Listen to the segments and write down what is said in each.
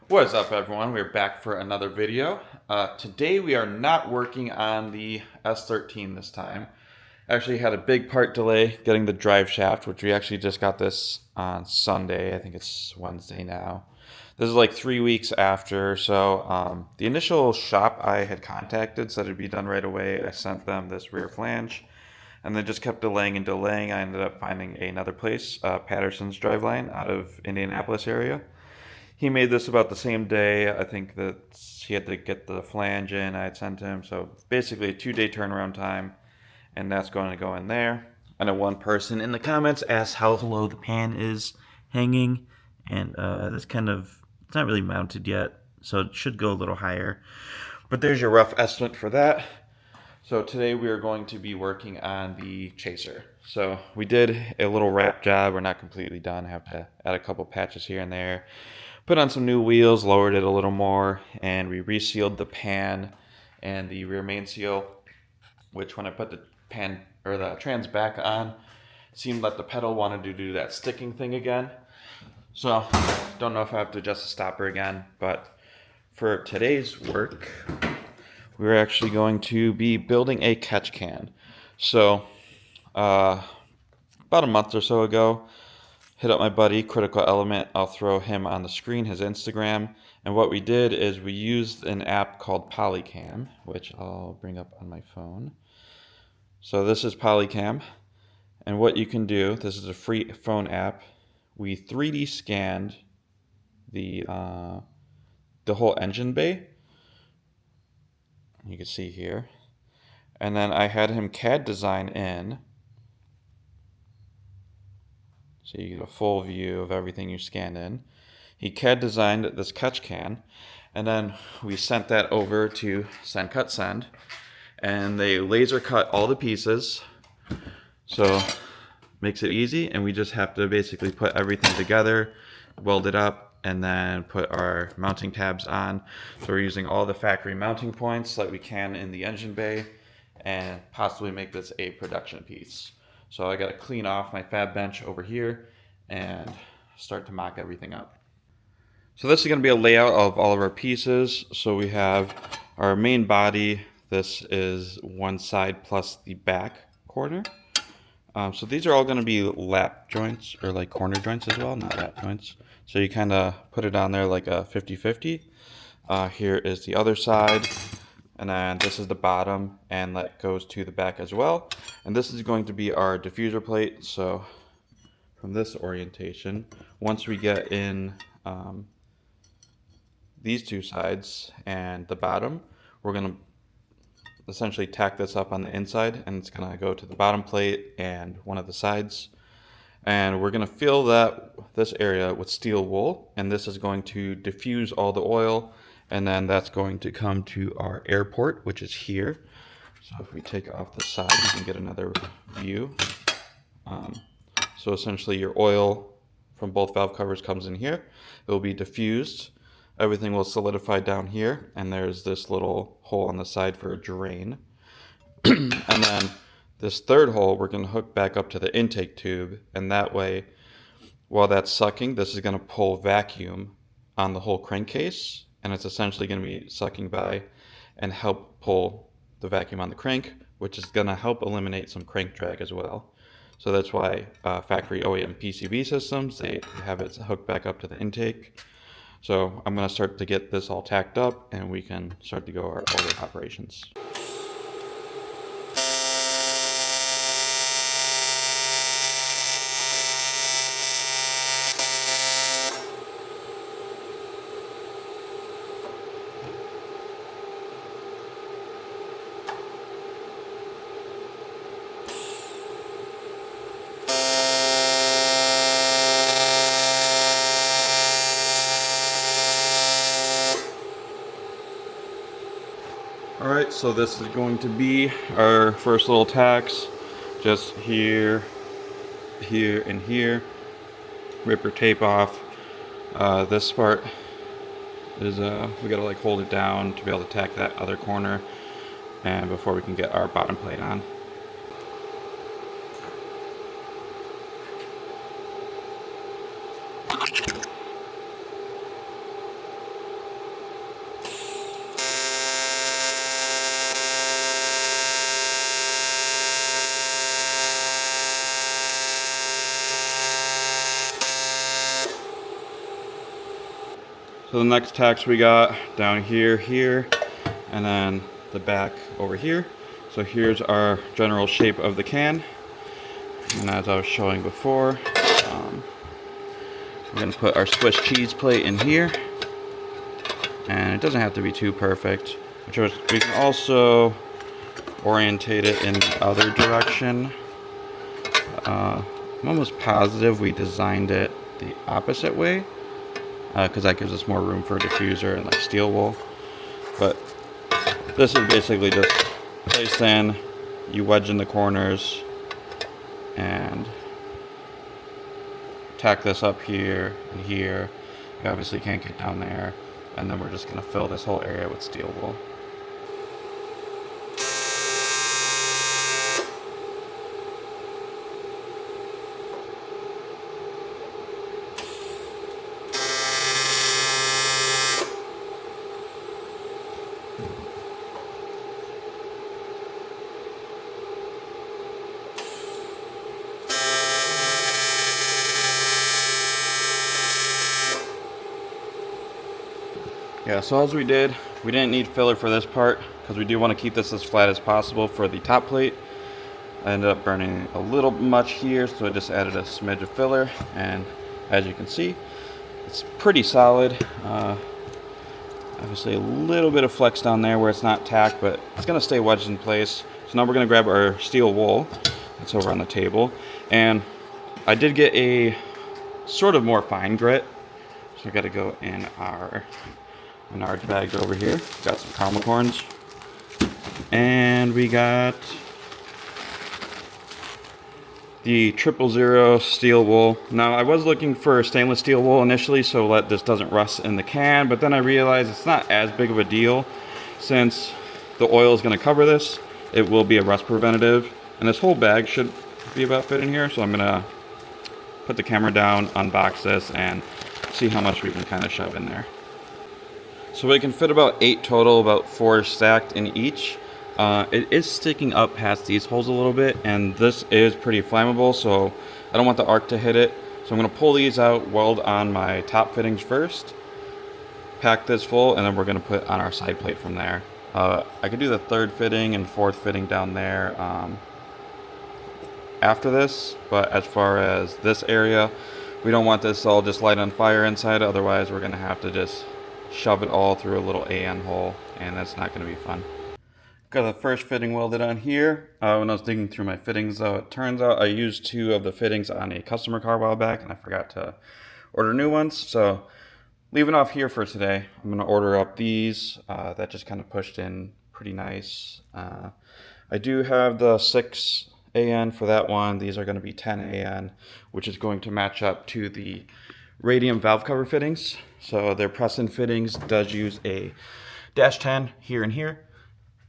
What is up, everyone? We're back for another video. Today we are not working on the S13 this time. Actually had a big part delay getting the drive shaft, which we actually just got this on Sunday. I think it's Wednesday now. This is like 3 weeks after, so the initial shop I had contacted said it'd be done right away. I sent them this rear flange, and they just kept delaying and delaying. I ended up finding another place, Patterson's Driveline out of Indianapolis area. He made this about the same day. I think that he had to get the flange in. I had sent him. So basically a 2-day turnaround time. And that's going to go in there. I know one person in the comments asked how low the pan is hanging. And it's not really mounted yet. So it should go a little higher. But there's your rough estimate for that. So today we are going to be working on the chaser. So we did a little wrap job. We're not completely done. I have to add a couple patches here and there. Put on some new wheels, lowered it a little more, and we resealed the pan and the rear main seal, which when I put the pan or the trans back on, seemed like the pedal wanted to do that sticking thing again. So don't know if I have to adjust the stopper again, but for today's work, we're actually going to be building a catch can. So about a month or so ago, hit up my buddy, Critical Element. I'll throw him on the screen, his Instagram. And what we did is we used an app called Polycam, which I'll bring up on my phone. So this is Polycam. And what you can do, this is a free phone app. We 3D scanned the whole engine bay. You can see here. And then I had him CAD design in. So you get a full view of everything you scanned in. He CAD designed this catch can, and then we sent that over to Send Cut Send, and they laser cut all the pieces. So makes it easy, and we just have to basically put everything together, weld it up, and then put our mounting tabs on. So we're using all the factory mounting points like we can in the engine bay, and possibly make this a production piece. So I got to clean off my fab bench over here and start to mock everything up. So this is going to be a layout of all of our pieces. So we have our main body. This is one side plus the back corner. So these are all going to be lap joints or like corner joints as well, not lap joints. So you kind of put it on there like a 50-50. Here is the other side. And then this is the bottom, and that goes to the back as well. And this is going to be our diffuser plate. So from this orientation, once we get in these two sides and the bottom, we're going to essentially tack this up on the inside, and it's going to go to the bottom plate and one of the sides. And we're going to fill this area with steel wool, and this is going to diffuse all the oil. And then that's going to come to our air port, which is here. So if we take off the side, you can get another view. So essentially your oil from both valve covers comes in here. It will be diffused. Everything will solidify down here. And there's this little hole on the side for a drain. And then this third hole, we're going to hook back up to the intake tube. And that way, while that's sucking, this is going to pull vacuum on the whole crankcase. And it's essentially going to be sucking by and help pull the vacuum on the crank, which is going to help eliminate some crank drag as well. So that's why factory OEM PCB systems, they have it hooked back up to the intake. So I'm going to start to get this all tacked up, and we can start to go our order operations. Alright, so this is going to be our first little tacks. Just here, here, and here. Rip your tape off. This part is, we gotta like hold it down to be able to tack that other corner, and before we can get our bottom plate on. So the next tacks we got down here, and then the back over here. So here's our general shape of the can. And as I was showing before, we're going to put our Swiss cheese plate in here. And it doesn't have to be too perfect. We can also orientate it in the other direction. I'm almost positive we designed it the opposite way, because that gives us more room for a diffuser and like steel wool. But this is basically just placed in, you wedge in the corners and tack this up here and here. You obviously can't get down there. And then we're just going to fill this whole area with steel wool. Yeah, so as we didn't need filler for this part because we do want to keep this as flat as possible for the top plate. I ended up burning a little much here, so I just added a smidge of filler, and as you can see, it's pretty solid. Obviously a little bit of flex down there where it's not tacked, but it's going to stay wedged in place. So now we're going to grab our steel wool that's over on the table, and I did get a sort of more fine grit, so we got to go in our bag over here. Got some caramel corns, and we got the 000 steel wool. Now I was looking for stainless steel wool initially so that this doesn't rust in the can, but then I realized it's not as big of a deal since the oil is going to cover this. It will be a rust preventative, and this whole bag should be about fit in here, so I'm gonna put the camera down, unbox this, and see how much we can kind of shove in there. So we can fit about 8 total, about 4 stacked in each. It is sticking up past these holes a little bit, and this is pretty flammable, so I don't want the arc to hit it. So I'm going to pull these out, weld on my top fittings first, pack this full, and then we're going to put on our side plate from there. I could do the 3rd fitting and 4th fitting down there after this, but as far as this area, we don't want this all just light on fire inside, otherwise we're going to have to just shove it all through a little AN hole, and that's not going to be fun. Got the first fitting welded on here. When I was digging through my fittings, though, it turns out I used 2 of the fittings on a customer car a while back, and I forgot to order new ones. So leaving off here for today, I'm going to order up these. That just kind of pushed in pretty nice. I do have the 6 AN for that one. These are going to be 10 AN, which is going to match up to the radium valve cover fittings. So their press-in fittings does use a -10 here and here,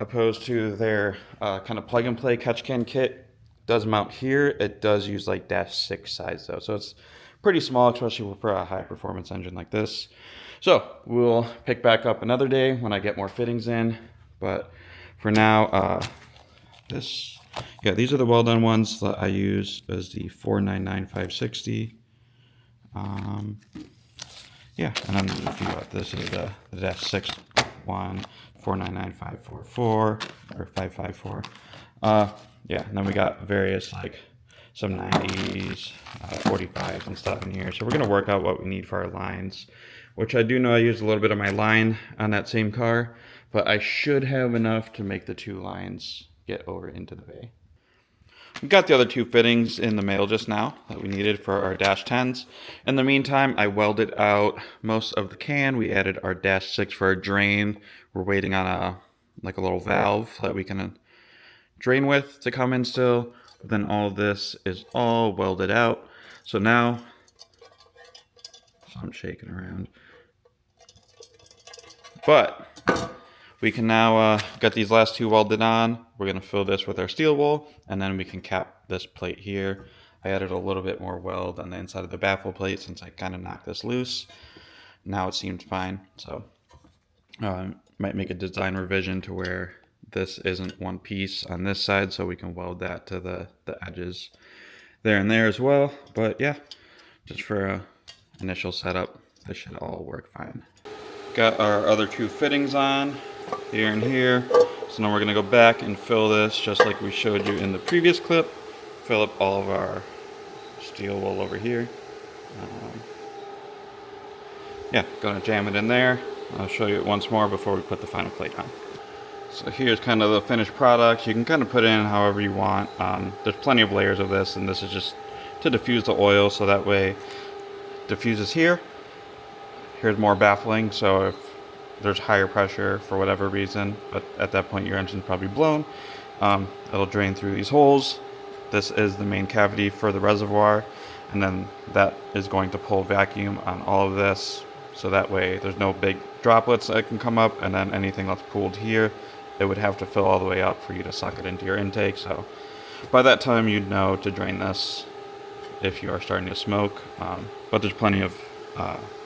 opposed to their kind of plug-and-play catch can kit does mount here. It does use like -6 size though, so it's pretty small, especially for a high-performance engine like this. So we'll pick back up another day when I get more fittings in, but for now, these are the well-done ones that I use as the 499-560. Yeah, and I'm just looking at this is the -6 one, 499-544 or 554. Yeah, and then we got various like some 90s, 45s and stuff in here. So we're gonna work out what we need for our lines, which I do know I used a little bit of my line on that same car, but I should have enough to make the 2 lines get over into the bay. We got the other 2 fittings in the mail just now that we needed for our -10s. In the meantime, I welded out most of the can. We added our -6 for our drain. We're waiting on a little valve that we can drain with to come in still. Then all of this is all welded out. So now, I'm shaking around. But we can now get these last 2 welded on. We're going to fill this with our steel wool, and then we can cap this plate here. I added a little bit more weld on the inside of the baffle plate since I kind of knocked this loose. Now it seems fine, so might make a design revision to where this isn't one piece on this side, so we can weld that to the edges there and there as well. But yeah, just for a initial setup, this should all work fine. Got our other two fittings on, here and here. So now we're gonna go back and fill this just like we showed you in the previous clip. Fill up all of our steel wool over here. Yeah, gonna jam it in there. I'll show you it once more before we put the final plate on. So here's kind of the finished product. You can kind of put it in however you want. There's plenty of layers of this, and this is just to diffuse the oil, so that way it diffuses here. Here's more baffling, so if there's higher pressure for whatever reason, but at that point your engine's probably blown, it'll drain through these holes. This is the main cavity for the reservoir, and then that is going to pull vacuum on all of this, so that way there's no big droplets that can come up, and then anything that's pooled here, it would have to fill all the way up for you to suck it into your intake. So by that time you'd know to drain this if you are starting to smoke, but there's plenty of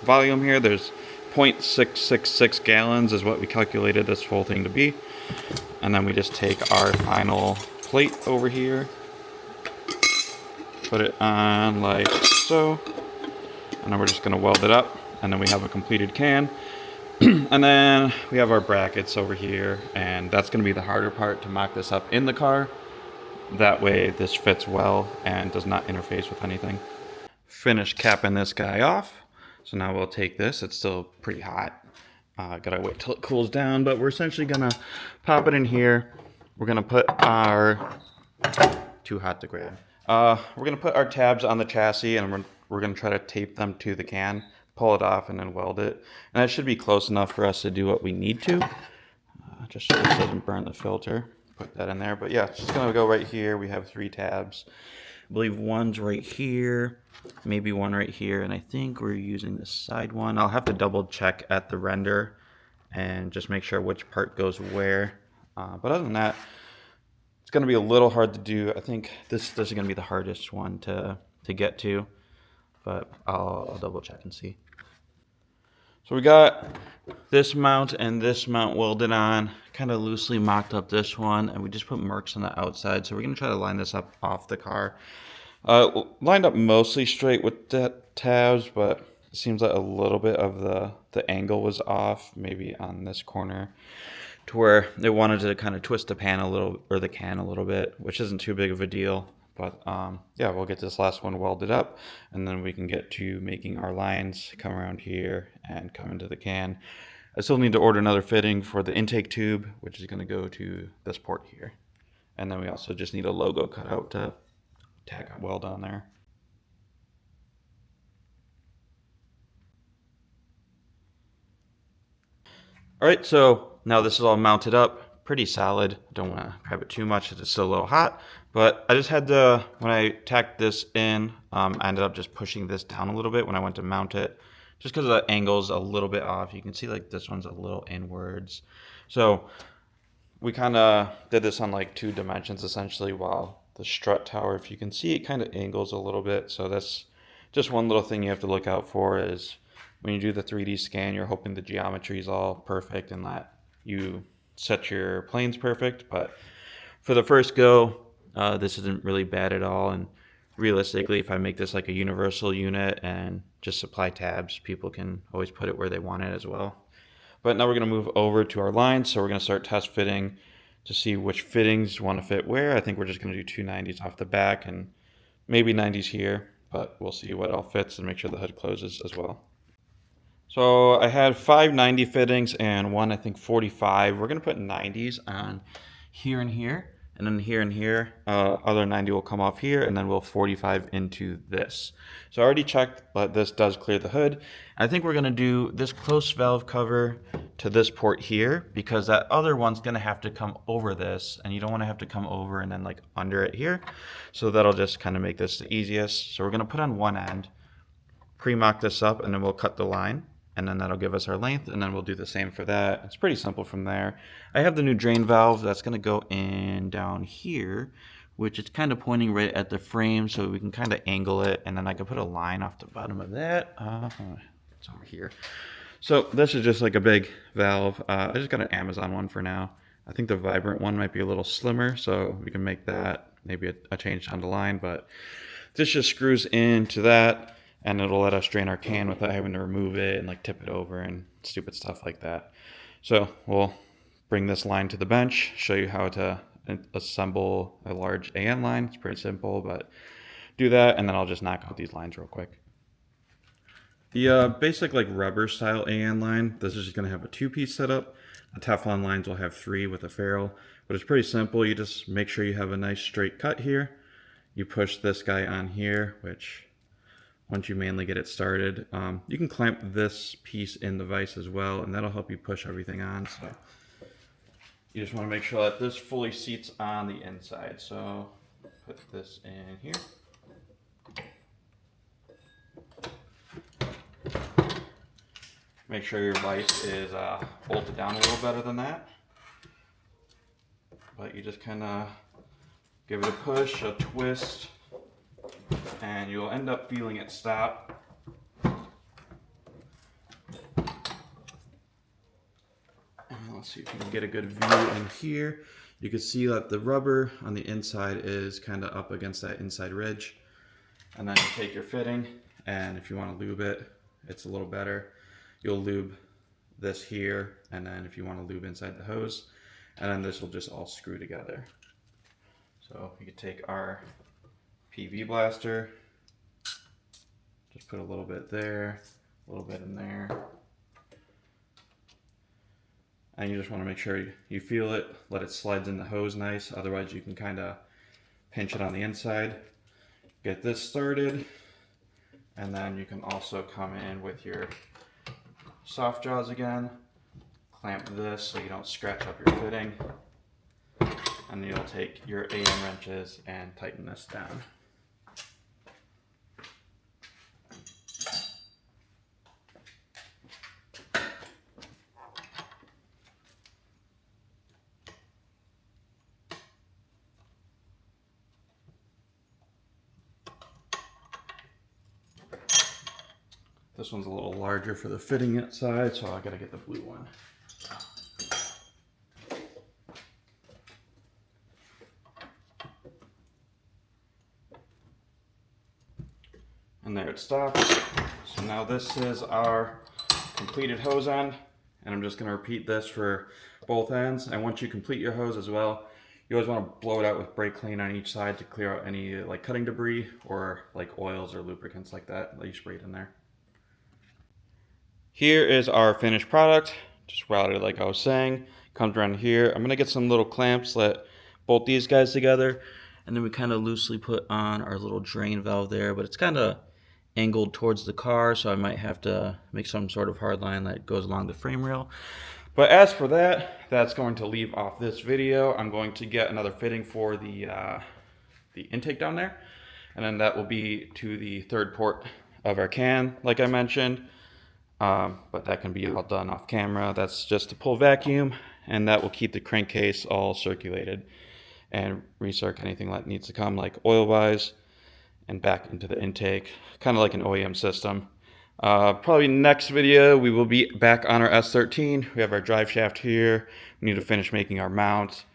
volume here. There's 0.666 gallons is what we calculated this whole thing to be, and then we just take our final plate over here, put it on like so, and then we're just going to weld it up, and then we have a completed can. And then we have our brackets over here, and that's going to be the harder part, to mock this up in the car. That way this fits well and does not interface with anything. Finished capping this guy off. So now we'll take this. It's still pretty hot. Gotta wait till it cools down, but we're essentially gonna pop it in here. We're gonna put our, too hot to grab. We're gonna put our tabs on the chassis, and we're gonna try to tape them to the can, pull it off, and then weld it. And that should be close enough for us to do what we need to. Just so this doesn't burn the filter. Put that in there. But yeah, it's just gonna go right here. We have 3 tabs. I believe one's right here, maybe one right here, and I think we're using the side one. I'll have to double check at the render and just make sure which part goes where. But other than that, it's going to be a little hard to do. I think this is going to be the hardest one to get to, but I'll double check and see. So we got this mount and this mount welded on, kind of loosely mocked up this one, and we just put marks on the outside. So we're going to try to line this up off the car. Lined up mostly straight with the tabs, but it seems like a little bit of the angle was off, maybe on this corner, to where they wanted to kind of twist the pan a little, or the can a little bit, which isn't too big of a deal. But yeah, we'll get this last one welded up, and then we can get to making our lines come around here and come into the can. I still need to order another fitting for the intake tube, which is going to go to this port here. And then we also just need a logo cut out to tack a weld on there. All right, so now this is all mounted up, pretty solid. I don't want to prep it too much, it's still a little hot, but I just had to, when I tacked this in, I ended up just pushing this down a little bit when I went to mount it, just because the angle's a little bit off. You can see like this one's a little inwards. So we kind of did this on like 2 dimensions essentially, while the strut tower, if you can see, it kind of angles a little bit. So that's just one little thing you have to look out for, is when you do the 3D scan, you're hoping the geometry is all perfect and that you set your planes perfect. But for the first go, this isn't really bad at all. And realistically, if I make this like a universal unit and just supply tabs, people can always put it where they want it as well. But now we're going to move over to our lines. So we're going to start test fitting to see which fittings want to fit where. I think we're just going to do 2 90s off the back and maybe 90s here, but we'll see what all fits and make sure the hood closes as well. So I had 5 90 fittings and 1, I think, 45. We're going to put 90s on here and here, and then here and here. Other 90 will come off here, and then we'll 45 into this. So I already checked, but this does clear the hood. I think we're going to do this close valve cover to this port here, because that other one's going to have to come over this, and you don't want to have to come over and then like under it here. So that'll just kind of make this the easiest. So we're going to put on one end, pre-mock this up, and then we'll cut the line. And then that'll give us our length, and then we'll do the same for that. It's pretty simple from there. I have the new drain valve that's going to go in down here, which is kind of pointing right at the frame, so we can kind of angle it, and then I can put a line off the bottom of that. It's over here. So this is just like a big valve. I just got an Amazon one for now. I think the Vibrant one might be a little slimmer, so we can make that maybe a change down the line, but this just screws into that. and it'll let us drain our can without having to remove it and like tip it over and stupid stuff like that. So we'll bring this line to the bench, show you how to assemble a large AN line. It's pretty simple, but do that, and then I'll just knock out these lines real quick. The basic like rubber style AN line, this is just going to have a 2-piece setup. The Teflon lines will have 3 with a ferrule, but it's pretty simple. You just make sure you have a nice straight cut here. You push this guy on here, which once you mainly get it started, you can clamp this piece in the vise as well, and that'll help you push everything on. So you just want to make sure that this fully seats on the inside. So put this in here. Make sure your vise is bolted down a little better than that. But you just kind of give it a push, a twist, and you'll end up feeling it stop. And let's see if you can get a good view in here. You can see that the rubber on the inside is kind of up against that inside ridge. And then you take your fitting, and if you want to lube it, it's a little better. You'll lube this here, and then if you want to lube inside the hose, and then this will just all screw together. So you could take our PV blaster, just put a little bit there, a little bit in there, and you just want to make sure you feel it, let it slide in the hose nice, otherwise you can kind of pinch it on the inside. Get this started, and then you can also come in with your soft jaws again, clamp this so you don't scratch up your fitting, and you'll take your AN wrenches and tighten this down. This one's a little larger for the fitting inside, so I gotta get the blue one. And there it stops. So now this is our completed hose end, and I'm just gonna repeat this for both ends. And once you complete your hose as well, you always want to blow it out with brake clean on each side to clear out any like cutting debris or like oils or lubricants like that you sprayed in there. Here is our finished product, just routed like I was saying. Comes around here. I'm gonna get some little clamps that bolt these guys together, and then we kind of loosely put on our little drain valve there, but it's kind of angled towards the car, so I might have to make some sort of hard line that goes along the frame rail. But as for that, that's going to leave off this video. I'm going to get another fitting for the intake down there, and then that will be to the third port of our can, like I mentioned. But that can be all done off camera. That's just to pull vacuum, and that will keep the crankcase all circulated and recirc anything that needs to come, like oil wise, and back into the intake, kind of like an OEM system. Probably next video we will be back on our S13. We have our drive shaft here. We need to finish making our mount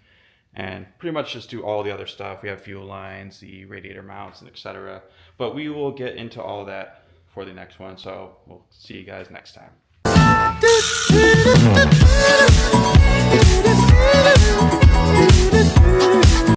and pretty much just do all the other stuff. We have fuel lines, the radiator mounts, and etc. But we will get into all of that for the next one, so we'll see you guys next time.